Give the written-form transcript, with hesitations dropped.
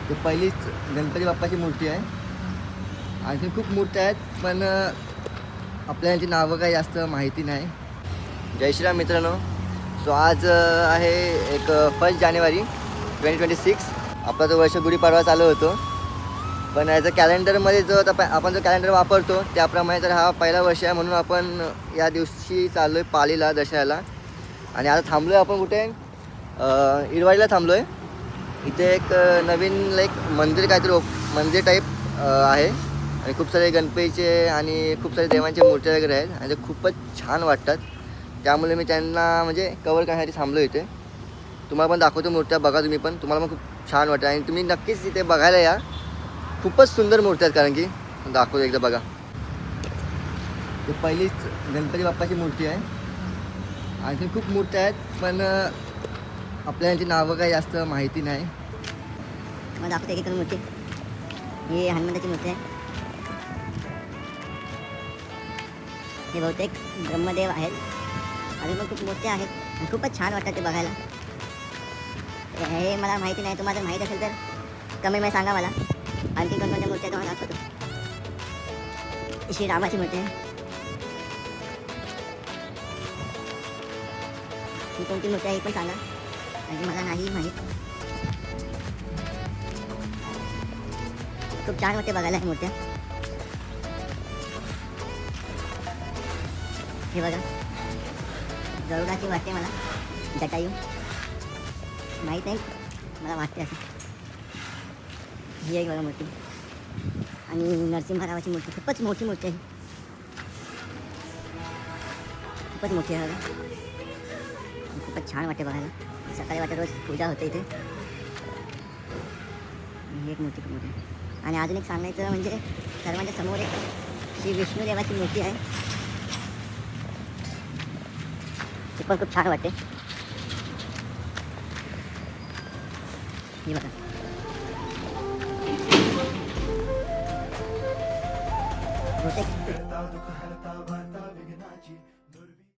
ते पहिलीच गणपती बाप्पाची मूर्ती आहे. आणखी खूप मूर्त्या आहेत, पण आपल्याला यांची नावं काही जास्त माहिती नाही. जय श्रीराम मित्रांनो. सो आज आहे एक 1 जानेवारी 2026. आपला जो वर्ष गुढीपाडवा चालू होतो, पण ॲज अ कॅलेंडरमध्ये जो आपण जो कॅलेंडर वापरतो त्याप्रमाणे तर हा पहिला वर्ष आहे, म्हणून आपण या दिवशी चाललो आहे पालीला दसऱ्याला. आणि आता थांबलो आहे आपण कुठे, इरवाडीला थांबलो आहे. इथे एक नवीन मंदिर काहीतरी मंदिर टाईप आहे आणि खूप सारे गणपतीचे आणि खूप सारे देवांच्या मूर्त्या वगैरे आहेत आणि ते खूपच छान वाटतात. त्यामुळे मी त्यांना म्हणजे कवर करण्यासाठी थांबलो इथे. तुम्हाला पण दाखवतो मूर्त्या, बघा तुम्ही पण, तुम्हाला पण खूप छान वाटतं आणि तुम्ही नक्कीच इथे बघायला या. खूपच सुंदर मूर्त्या आहेत, कारण की दाखवतो एकदा बघा. ते पहिलीच गणपती बाप्पाची मूर्ती आहे. आणखी खूप मूर्त्या आहेत, पण आपल्याला यांची नावं काही जास्त माहिती नाही. मग दाखवते एक मूर्ती. ही हनुमंताची मूर्ती आहे. हे बहुतेक ब्रह्मदेव आहेत. अजून पण खूप मूर्त्या आहेत आणि खूपच छान वाटतात ते बघायला. हे मला माहिती नाही, तुम्हाला माहीत असेल तर कमेंटमध्ये सांगा मला. आणखी कोणकोणत्या मूर्त्या तुम्हाला दाखवतो. श्री रामाची मूर्ती आहे. ही कोणती मूर्ती आहे हे पण सांगा, आणि मला नाही माहीत. खूप छान वाटते बघायला ही मूर्त्या. हे बघा, गरुडाची वाटते मला, जटायू माहीत नाही, मला वाटते असं. ही एक बघा मूर्ती. आणि नरसिंहरावाची मूर्ती, खूपच मोठी मूर्ती आहे. खूपच मोठी आहे बघा. खूपच छान वाटते बघायला. सकाळी वाटत रोज पूजा होते इथे. ही एक मूर्ती खूप मोठी आहे. आणि अजून एक सांगायचं म्हणजे सर्वांच्या समोर एक श्री विष्णुदेवाची मूर्ती आहे. ती पण खूप छान वाटते. ही बघा. बहुतेक